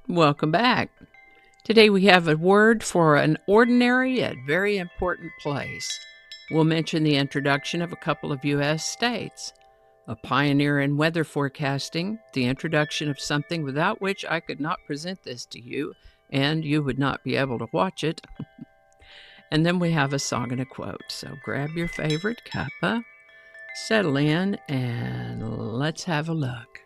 Welcome back. Today we have a word for an ordinary yet very important place. We'll mention the introduction of a couple of U.S. states, a pioneer in weather forecasting, the introduction of something without which I could not present this to you, and you would not be able to watch it. And then we have a song and a quote. So grab your favorite cuppa, settle in, and let's have a look.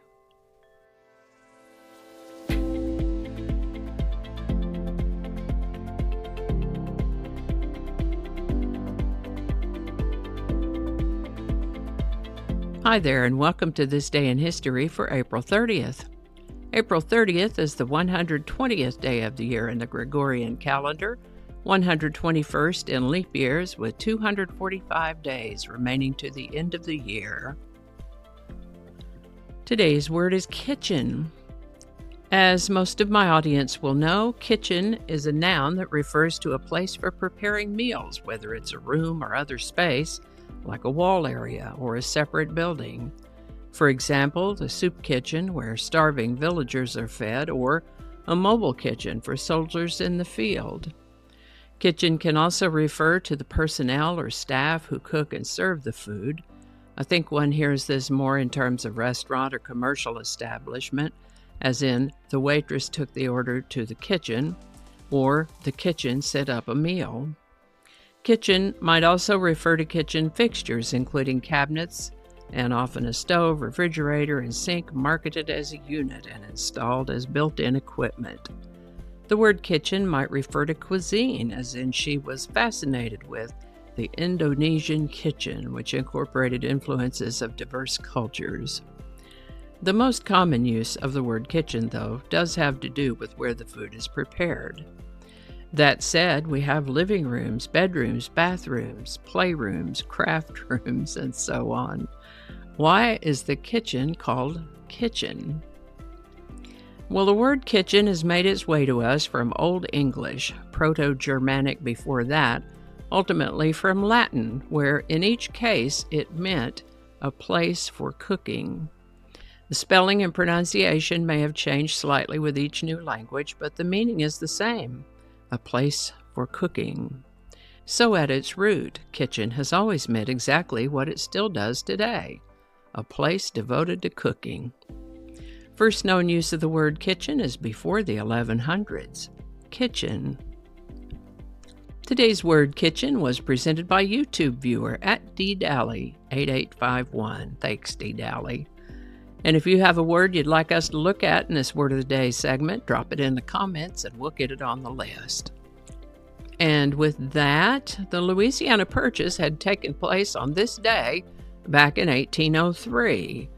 Hi there, and welcome to This Day in History for April 30th. April 30th is the 120th day of the year in the Gregorian calendar, 121st in leap years, with 245 days remaining to the end of the year. Today's word is kitchen. As most of my audience will know, kitchen is a noun that refers to a place for preparing meals, whether it's a room or other space, like a wall area or a separate building. For example, the soup kitchen where starving villagers are fed, or a mobile kitchen for soldiers in the field. Kitchen can also refer to the personnel or staff who cook and serve the food. I think one hears this more in terms of restaurant or commercial establishment, as in the waitress took the order to the kitchen, or the kitchen set up a meal. Kitchen might also refer to kitchen fixtures, including cabinets and often a stove, refrigerator, and sink marketed as a unit and installed as built-in equipment. The word kitchen might refer to cuisine, as in she was fascinated with the Indonesian kitchen, which incorporated influences of diverse cultures. The most common use of the word kitchen, though, does have to do with where the food is prepared. That said, we have living rooms, bedrooms, bathrooms, playrooms, craft rooms, and so on. Why is the kitchen called kitchen? Well, the word kitchen has made its way to us from Old English, Proto-Germanic before that, ultimately from Latin, where in each case it meant a place for cooking. The spelling and pronunciation may have changed slightly with each new language, but the meaning is the same. A place for cooking. So at its root, kitchen has always meant exactly what it still does today, a place devoted to cooking. First known use of the word kitchen is before the 1100s. Kitchen. Today's word kitchen was presented by YouTube viewer at ddally8851. Thanks, ddally. And if you have a word you'd like us to look at in this Word of the Day segment, drop it in the comments and we'll get it on the list. And with that, the Louisiana Purchase had taken place on this day back in 1803,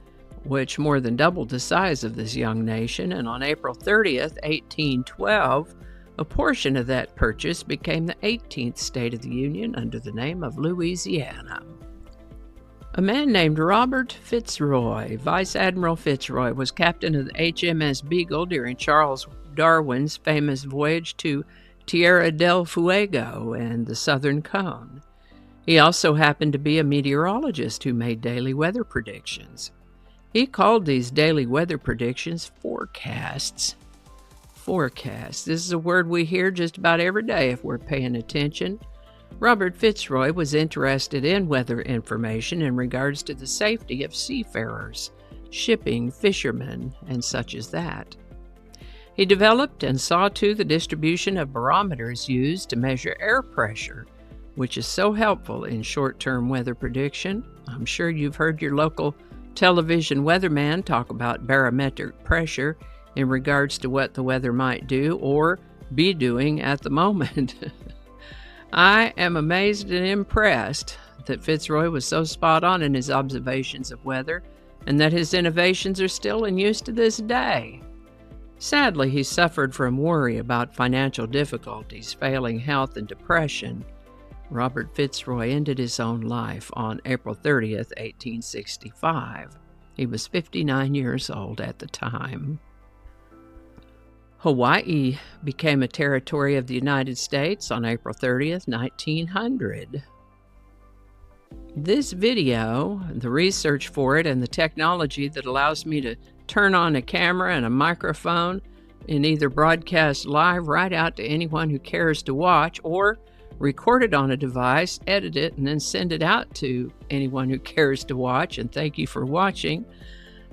which more than doubled the size of this young nation, and on April 30th, 1812, a portion of that purchase became the 18th state of the Union under the name of Louisiana. A man named Robert Fitzroy, Vice Admiral Fitzroy, was captain of the HMS Beagle during Charles Darwin's famous voyage to Tierra del Fuego and the Southern Cone. He also happened to be a meteorologist who made daily weather predictions. He called these daily weather predictions forecasts. Forecast. This is a word we hear just about every day if we're paying attention. Robert Fitzroy was interested in weather information in regards to the safety of seafarers, shipping, fishermen, and such as that. He developed and saw to the distribution of barometers used to measure air pressure, which is so helpful in short-term weather prediction. I'm sure you've heard your local television weatherman talk about barometric pressure in regards to what the weather might do or be doing at the moment. I am amazed and impressed that Fitzroy was so spot on in his observations of weather, and that his innovations are still in use to this day. Sadly, he suffered from worry about financial difficulties, failing health, and depression. Robert Fitzroy ended his own life on April 30th, 1865. He was 59 years old at the time. Hawaii became a territory of the United States on April 30th, 1900. This video, the research for it, and the technology that allows me to turn on a camera and a microphone and either broadcast live right out to anyone who cares to watch, or record it on a device, edit it, and then send it out to anyone who cares to watch, and thank you for watching.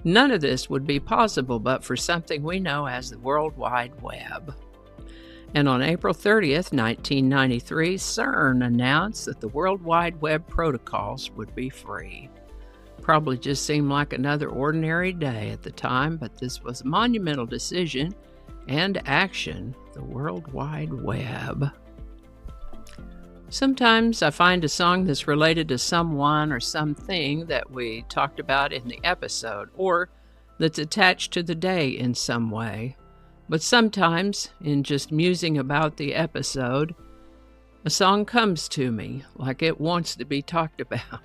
None of this would be possible but for something we know as the World Wide Web. And on April 30th, 1993, CERN announced that the World Wide Web protocols would be free. Probably just seemed like another ordinary day at the time, but this was a monumental decision and action, the World Wide Web. Sometimes I find a song that's related to someone or something that we talked about in the episode, or that's attached to the day in some way. But sometimes, in just musing about the episode, a song comes to me like it wants to be talked about.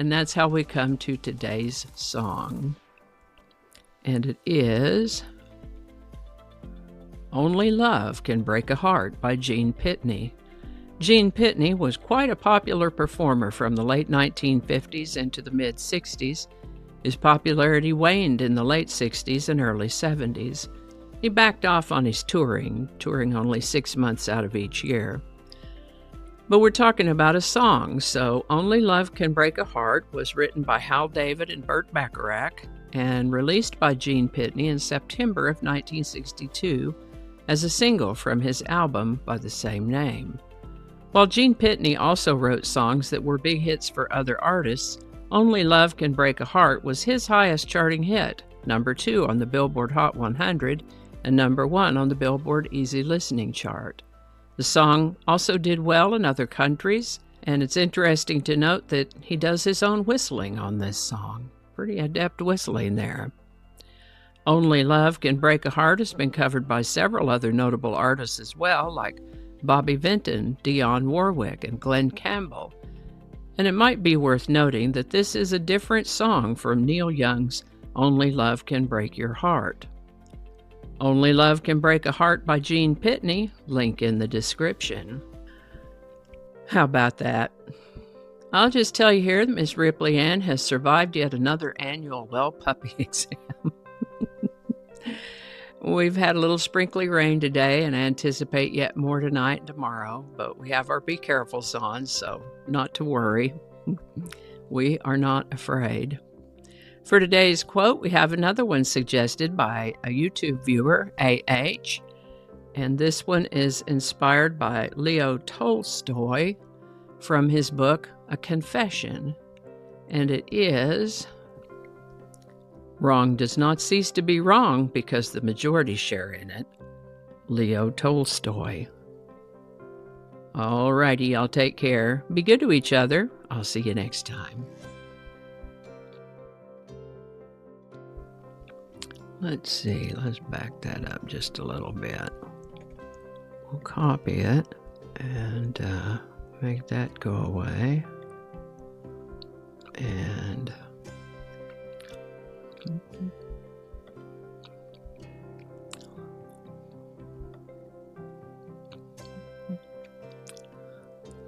And that's how we come to today's song. And it is Only Love Can Break a Heart by Gene Pitney. Gene Pitney was quite a popular performer from the late 1950s into the mid-60s. His popularity waned in the late 60s and early 70s. He backed off on his touring only 6 months out of each year. But we're talking about a song, so Only Love Can Break a Heart was written by Hal David and Burt Bacharach and released by Gene Pitney in September of 1962 as a single from his album by the same name. While Gene Pitney also wrote songs that were big hits for other artists, Only Love Can Break a Heart was his highest charting hit, number 2 on the Billboard Hot 100 and number 1 on the Billboard Easy Listening chart. The song also did well in other countries, and it's interesting to note that he does his own whistling on this song. Pretty adept whistling there. Only Love Can Break a Heart has been covered by several other notable artists as well, like Bobby Vinton, Dionne Warwick, and Glenn Campbell. And it might be worth noting that this is a different song from Neil Young's Only Love Can Break Your Heart. Only Love Can Break a Heart by Gene Pitney, link in the description. How about that? I'll just tell you here that Miss Ripley Ann has survived yet another annual well puppy exam. We've had a little sprinkly rain today and anticipate yet more tonight and tomorrow, but we have our be carefuls on, so not to worry. We are not afraid. For today's quote, we have another one suggested by a YouTube viewer, AH, and this one is inspired by Leo Tolstoy from his book, A Confession, and it is, "Wrong does not cease to be wrong because the majority share in it." Leo Tolstoy. Alrighty, y'all take care. Be good to each other. I'll see you next time. Let's see, let's back that up just a little bit. We'll copy it and make that go away. And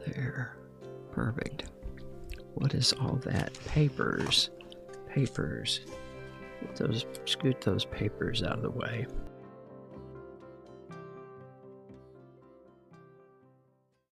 there. Perfect. What is all that? Papers. Scoot those papers out of the way.